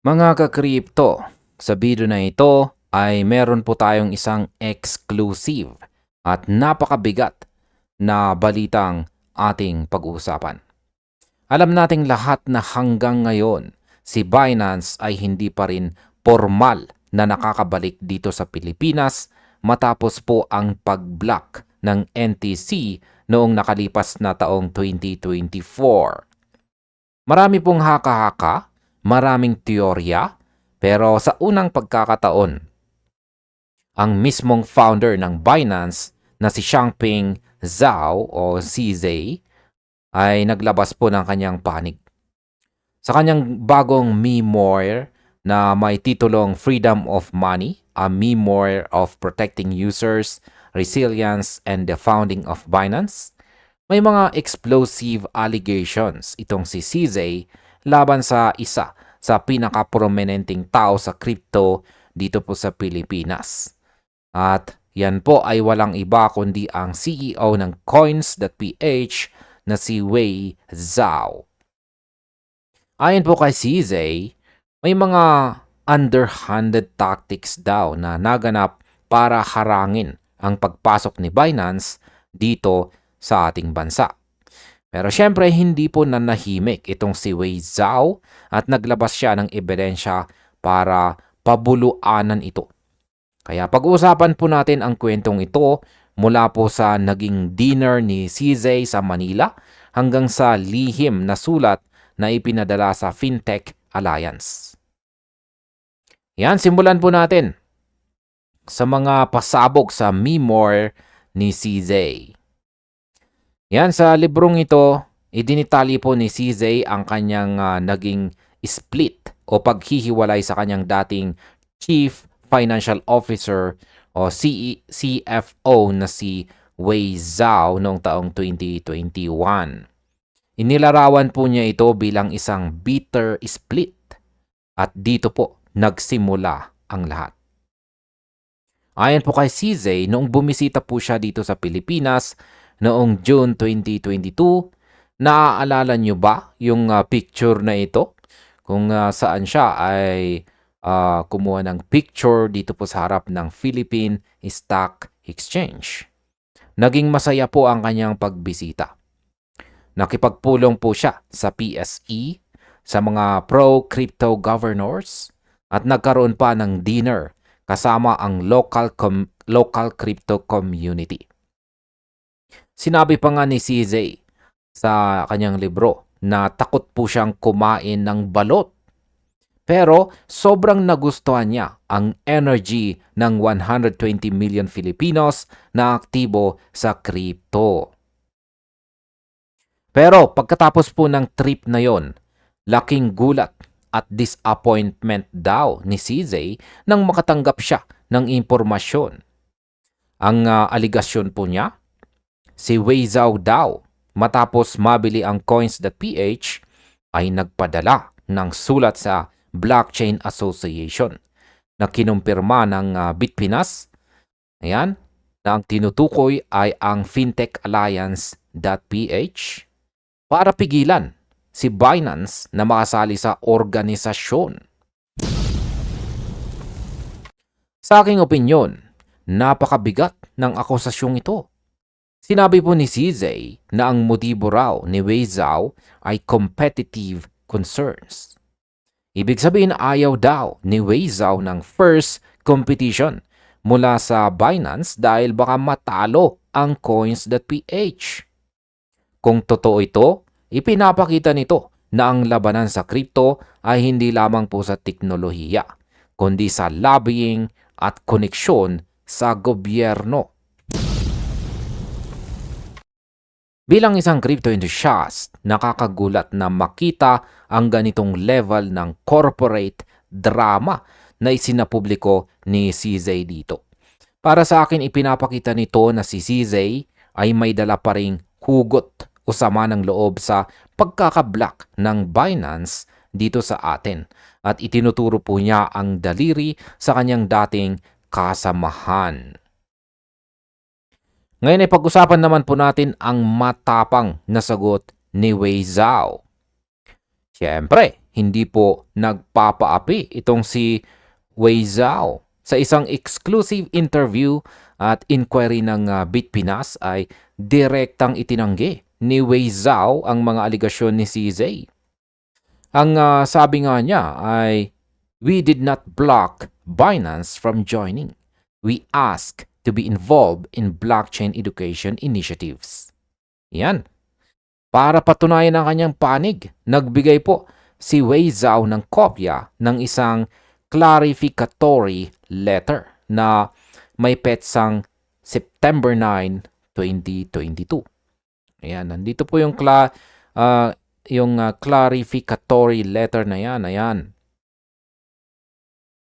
Mga ka-crypto, sa video na ito ay meron po tayong isang exclusive at napakabigat na balitang ating pag-uusapan. Alam nating lahat na hanggang ngayon, si Binance ay hindi pa rin formal na nakakabalik dito sa Pilipinas matapos po ang pag-block ng NTC noong nakalipas na taong 2024. Marami pong haka-haka, maraming teorya, pero sa unang pagkakataon, ang mismong founder ng Binance na si Changpeng Zhao o CZ ay naglabas po ng kanyang panig. Sa kanyang bagong memoir na may titulong Freedom of Money, a memoir of protecting users, resilience, and the founding of Binance, may mga explosive allegations itong si CZ laban sa isa sa pinaka-prominenteng tao sa crypto dito po sa Pilipinas. At yan po ay walang iba kundi ang CEO ng Coins.ph na si Wei Zhao. Ayon po kay CZ, may mga underhanded tactics daw na naganap para harangin ang pagpasok ni Binance dito sa ating bansa. Pero syempre hindi po nanahimik itong si Wei Zhao at naglabas siya ng ebidensya para pabuluanan ito. Kaya pag-uusapan po natin ang kwentong ito mula po sa naging dinner ni CZ sa Manila hanggang sa lihim na sulat na ipinadala sa Fintech Alliance. Yan, simulan po natin sa mga pasabog sa memoir ni CZ. Yan, sa librong ito, idinitali po ni CZ ang kanyang naging split o paghihiwalay sa kanyang dating Chief Financial Officer o CFO na si Wei Zhao noong taong 2021. Inilarawan po niya ito bilang isang bitter split at dito po nagsimula ang lahat. Ayon po kay CZ, noong bumisita po siya dito sa Pilipinas noong June 2022, naaalala niyo ba yung picture na ito? Kung saan siya ay kumuha ng picture dito po sa harap ng Philippine Stock Exchange. Naging masaya po ang kanyang pagbisita. Nakipagpulong po siya sa PSE, sa mga pro-crypto governors, at nagkaroon pa ng dinner kasama ang local crypto community. Sinabi pa nga ni CZ sa kanyang libro na takot po siyang kumain ng balot. Pero sobrang nagustuhan niya ang energy ng 120 million Filipinos na aktibo sa crypto. Pero pagkatapos po ng trip na yon, laking gulat at disappointment daw ni CZ nang makatanggap siya ng impormasyon. Ang aligasyon po niya, si Wei Zhao daw matapos mabili ang Coins.ph ay nagpadala ng sulat sa Blockchain Association na kinumpirma ng Bitpinas, ayan, na ang tinutukoy ay ang Fintech Alliance.ph para pigilan si Binance na makasali sa organisasyon. Sa aking opinyon, napakabigat ng akusasyong ito. Sinabi po ni CZ na ang motibo raw ni Wei Zhao ay competitive concerns. Ibig sabihin ayaw daw ni Wei Zhao ng first competition mula sa Binance dahil baka matalo ang Coins.ph. Kung totoo ito, ipinapakita nito na ang labanan sa crypto ay hindi lamang po sa teknolohiya, kundi sa lobbying at koneksyon sa gobyerno. Bilang isang crypto enthusiast, nakakagulat na makita ang ganitong level ng corporate drama na isinapubliko ni CZ dito. Para sa akin, ipinapakita nito na si CZ ay may dala pa ring hugot o sama ng loob sa pagkakablock ng Binance dito sa atin. At itinuturo po niya ang daliri sa kanyang dating kasamahan. Ngayon ay pag-usapan naman po natin ang matapang na sagot ni Wei Zhao. Siyempre, hindi po nagpapaapi itong si Wei Zhao. Sa isang exclusive interview at inquiry ng Bitpinas ay direktang itinanggi ni Wei Zhao ang mga aligasyon ni CZ. Ang sabi nga niya ay, "We did not block Binance from joining. We asked to be involved in blockchain education initiatives." Yan. Para patunayan ang kanyang panig, nagbigay po si Wei Zhao ng kopya ng isang clarificatory letter na may petsang September 9, 2022. Ayan, nandito po yung clarificatory letter na yan. Ayan.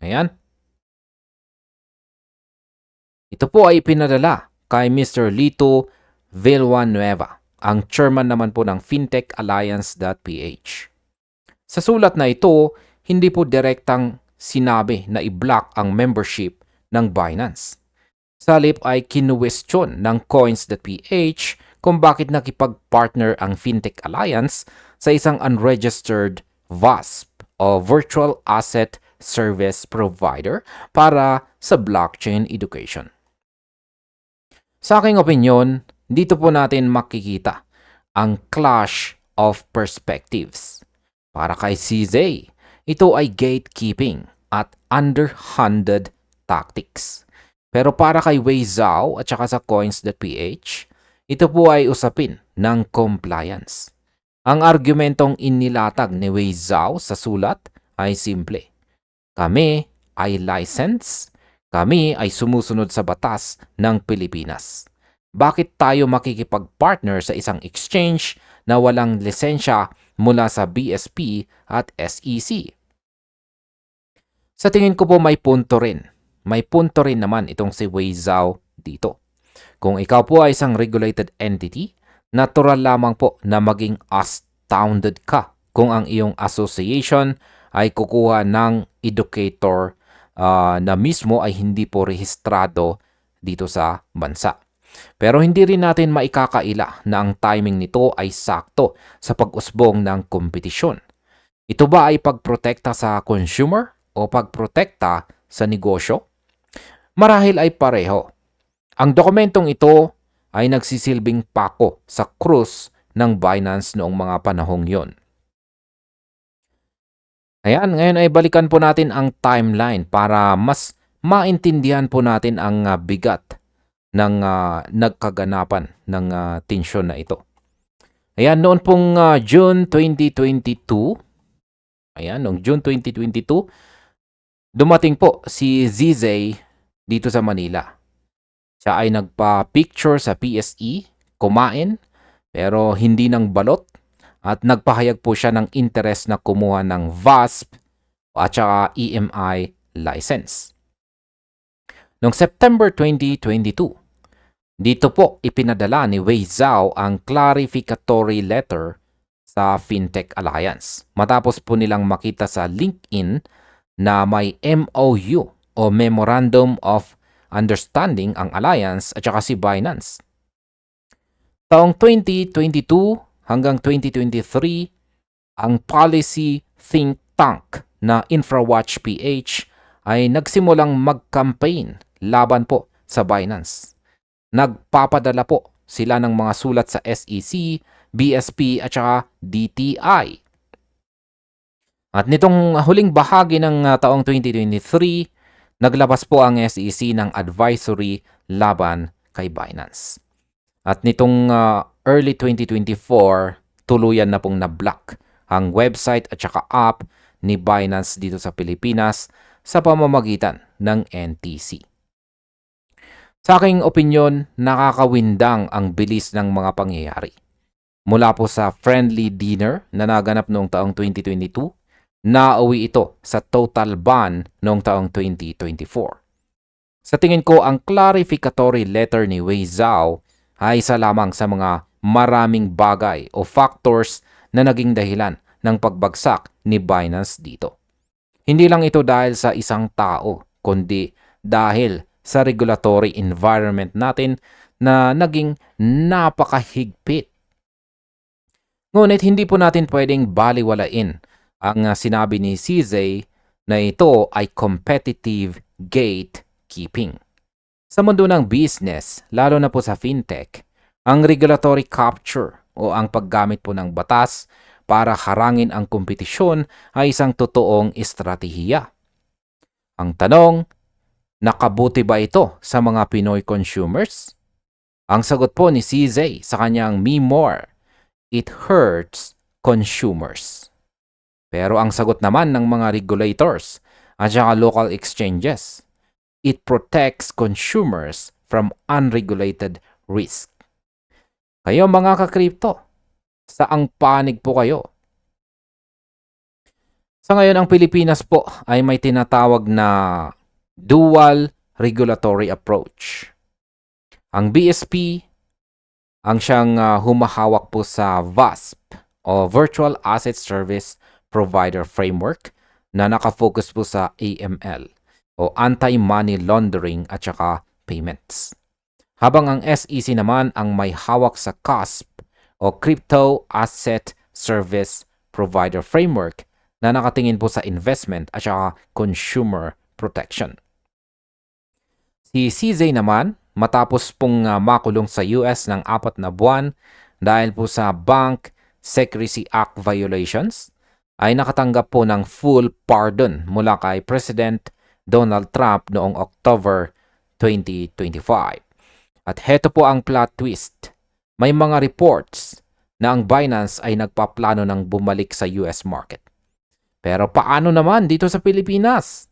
Ayan. Ito po ay pinadala kay Mr. Lito Villanueva, ang chairman naman po ng fintechalliance.ph. Sa sulat na ito, hindi po direktang sinabi na i-block ang membership ng Binance. Sa halip ay kinuwestiyon ng Coins.ph kung bakit nakipag-partner ang Fintech Alliance sa isang unregistered VASP o Virtual Asset Service Provider para sa blockchain education. Sa aking opinyon, dito po natin makikita ang clash of perspectives. Para kay CZ, ito ay gatekeeping at underhanded tactics. Pero para kay Wei Zhao at saka sa Coins.ph, ito po ay usapin ng compliance. Ang argumentong inilatag ni Wei Zhao sa sulat ay simple. Kami ay license, kami ay sumusunod sa batas ng Pilipinas. Bakit tayo makikipag-partner sa isang exchange na walang lisensya mula sa BSP at SEC? Sa tingin ko po may punto rin. May punto rin naman itong si Wei Zhao dito. Kung ikaw po ay isang regulated entity, natural lamang po na maging astounded ka kung ang iyong association ay kukuha ng educator na mismo ay hindi po rehistrado dito sa bansa. Pero hindi rin natin maikakaila na ang timing nito ay sakto sa pag-usbong ng kompetisyon. Ito ba ay pagprotekta sa consumer o pagprotekta sa negosyo? Marahil ay pareho. Ang dokumentong ito ay nagsisilbing pako sa krus ng Binance noong mga panahong yon. Ayan, ngayon ay balikan po natin ang timeline para mas maintindihan po natin ang bigat ng nagkaganapan ng tensyon na ito. Ayan, noon pong June 2022, ayan, noong June 2022, dumating po si ZZ dito sa Manila. Siya ay nagpa-picture sa PSE, kumain, pero hindi ng balot at nagpahayag po siya ng interest na kumuha ng VASP at saka EMI license. Noong September 2022, dito po ipinadala ni Wei Zhao ang clarificatory letter sa Fintech Alliance. Matapos po nilang makita sa LinkedIn na may MOU o Memorandum of Understanding ang Alliance at saka si Binance. Taong 2022 hanggang 2023, ang policy think tank na InfraWatch PH ay nagsimulang mag-campaign laban po sa Binance. Nagpapadala po sila ng mga sulat sa SEC, BSP at saka DTI. At nitong huling bahagi ng taong 2023, naglabas po ang SEC ng advisory laban kay Binance. At nitong early 2024, tuluyan na pong na-block ang website at saka app ni Binance dito sa Pilipinas sa pamamagitan ng NTC. Sa aking opinyon, nakakawindang ang bilis ng mga pangyayari. Mula po sa friendly dinner na naganap noong taong 2022, nauwi ito sa total ban noong taong 2024. Sa tingin ko, ang clarificatory letter ni Wei Zhao ay isa lamang sa mga maraming bagay o factors na naging dahilan ng pagbagsak ni Binance dito. Hindi lang ito dahil sa isang tao, kundi dahil sa regulatory environment natin na naging napakahigpit. Ngunit hindi po natin pwedeng baliwalain Ang sinabi ni CZ na ito ay competitive gatekeeping. Sa mundo ng business, lalo na po sa fintech, ang regulatory capture o ang paggamit po ng batas para harangin ang kompetisyon ay isang totoong estratehiya. Ang tanong, nakabuti ba ito sa mga Pinoy consumers? Ang sagot po ni CZ sa kanyang Me More, it hurts consumers. Pero ang sagot naman ng mga regulators at saka local exchanges, it protects consumers from unregulated risk. Kayo mga ka-crypto, saang panig po kayo? Sa ngayon, ang Pilipinas po ay may tinatawag na dual regulatory approach. Ang BSP ang siyang humahawak po sa VASP o Virtual Asset Service Provider Framework na nakafocus po sa AML o Anti-Money Laundering at saka Payments. Habang ang SEC naman ang may hawak sa CASP o Crypto Asset Service Provider Framework na nakatingin po sa investment at saka consumer protection. Si CZ naman, matapos pong makulong sa US ng 4 na buwan dahil po sa Bank Secrecy Act violations, ay nakatanggap po ng full pardon mula kay President Donald Trump noong October 2025. At heto po ang plot twist. May mga reports na ang Binance ay nagpaplano ng bumalik sa US market. Pero paano naman dito sa Pilipinas?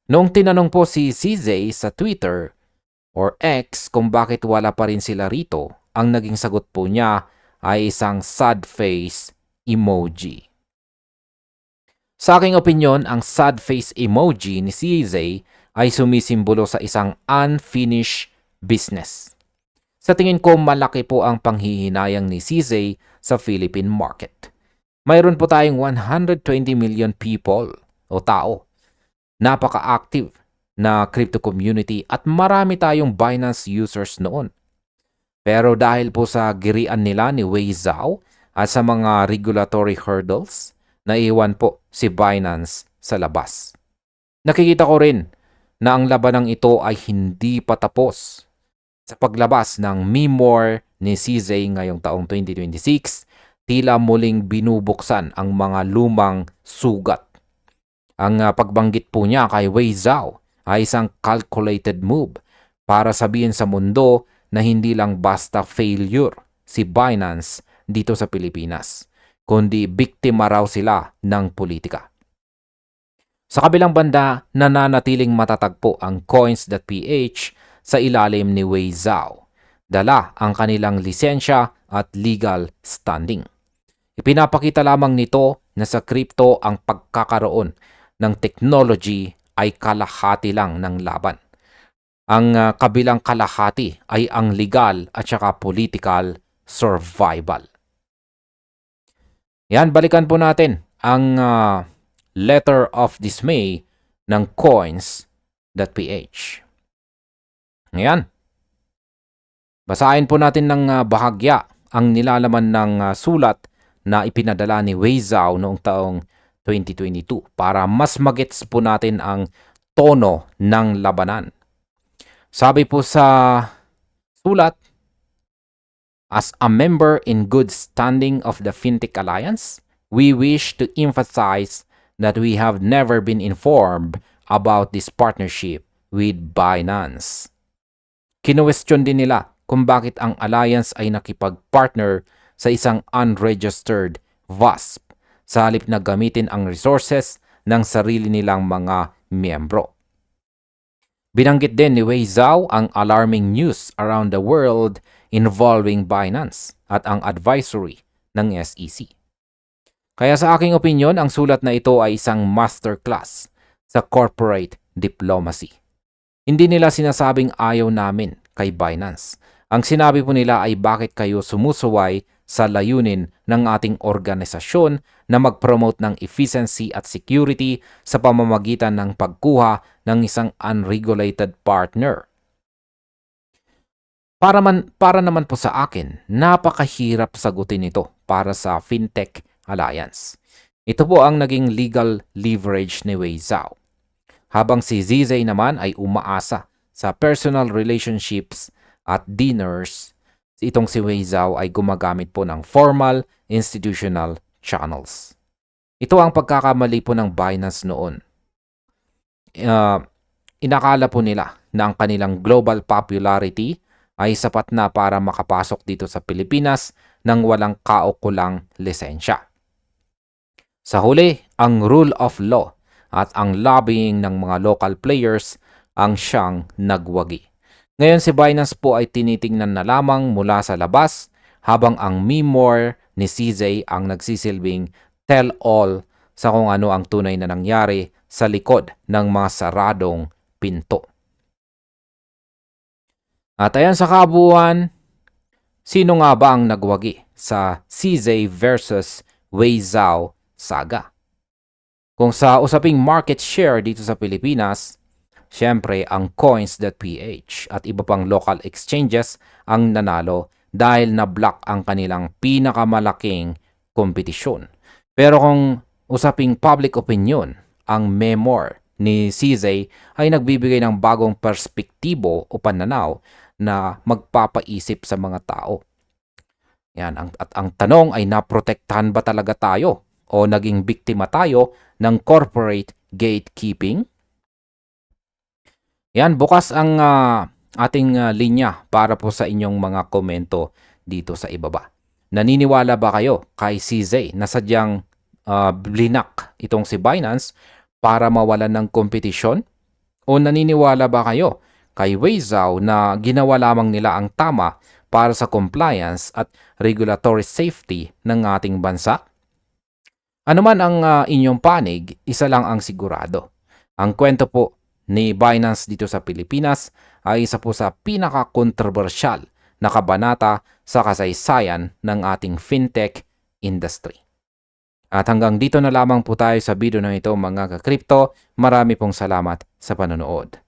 Noong tinanong po si CZ sa Twitter or X kung bakit wala pa rin sila rito, ang naging sagot po niya ay isang sad face emoji. Sa aking opinyon, ang sad face emoji ni CZ ay sumisimbolo sa isang unfinished business. Sa tingin ko, malaki po ang panghihinayang ni CZ sa Philippine market. Mayroon po tayong 120 million people o tao. Napaka-active na crypto community at marami tayong Binance users noon. Pero dahil po sa girian nila ni Wei Zhao at sa mga regulatory hurdles, naiwan po si Binance sa labas. Nakikita ko rin na ang labanang ito ay hindi pa tapos. Sa paglabas ng Me More ni CZ ngayong taong 2026, tila muling binubuksan ang mga lumang sugat. Ang pagbanggit po niya kay Wei Zhao ay isang calculated move para sabihin sa mundo na hindi lang basta failure si Binance dito sa Pilipinas, kundi biktima raw sila ng politika. Sa kabilang banda, nananatiling matatag po ang Coins.ph sa ilalim ni Wei Zhao. Dala ang kanilang lisensya at legal standing. Ipinapakita lamang nito na sa crypto ang pagkakaroon ng technology ay kalahati lang ng laban. Ang kabilang kalahati ay ang legal at saka political survival. Yan, balikan po natin ang letter of dismay ng Coins.ph. Ngayon, basahin po natin ng bahagya ang nilalaman ng sulat na ipinadala ni Wei Zhao noong taong 2022 para mas magets po natin ang tono ng labanan. Sabi po sa sulat, as a member in good standing of the Fintech Alliance, we wish to emphasize that we have never been informed about this partnership with Binance. Kinuwestiyon din nila kung bakit ang alliance ay nakipag-partner sa isang unregistered VASP sa halip na gamitin ang resources ng sarili nilang mga miyembro. Binanggit din ni Wei Zhao ang alarming news around the world involving Binance at ang advisory ng SEC. Kaya sa aking opinyon, ang sulat na ito ay isang masterclass sa corporate diplomacy. Hindi nila sinasabing ayaw namin kay Binance. Ang sinabi po nila ay bakit kayo sumusuway sa layunin ng ating organisasyon na mag-promote ng efficiency at security sa pamamagitan ng pagkuha ng isang unregulated partner. Para naman po sa akin, napakahirap sagutin ito para sa Fintech Alliance. Ito po ang naging legal leverage ni Wei Zhao. Habang si ZZ naman ay umaasa sa personal relationships at dinners, itong si Wei Zhao ay gumagamit po ng formal institutional channels. Ito ang pagkakamali po ng Binance noon. Inakala po nila na ang kanilang global popularity ay sapat na para makapasok dito sa Pilipinas nang walang kaukulang lisensya. Sa huli, ang rule of law at ang lobbying ng mga local players ang siyang nagwagi. Ngayon si Binance po ay tinitingnan na lamang mula sa labas habang ang Mimore ni CZ ang nagsisilbing tell-all sa kung ano ang tunay na nangyari sa likod ng mga saradong pinto. At ayan sa kabuuan, sino nga ba ang nagwagi sa CZ versus Wei Zhao saga? Kung sa usaping market share dito sa Pilipinas, syempre ang Coins.ph at iba pang local exchanges ang nanalo dahil na-block ang kanilang pinakamalaking kompetisyon. Pero kung usaping public opinion, ang Memor ni CZ ay nagbibigay ng bagong perspektibo o pananaw na magpapaisip sa mga tao. Yan, at ang tanong ay naprotektahan ba talaga tayo o naging biktima tayo ng corporate gatekeeping? Yan, bukas ang ating linya para po sa inyong mga komento dito sa ibaba. Naniniwala ba kayo kay CZ na sadyang blinak itong si Binance para mawalan ng kompetisyon? O naniniwala ba kayo kay Wei Zhao na ginawa lamang nila ang tama para sa compliance at regulatory safety ng ating bansa? Ano man ang inyong panig, isa lang ang sigurado. Ang kwento po ni Binance dito sa Pilipinas ay isa po sa pinaka-controversial na kabanata sa kasaysayan ng ating fintech industry. At hanggang dito na lamang po tayo sa video na ito mga ka-crypto. Marami pong salamat sa panonood.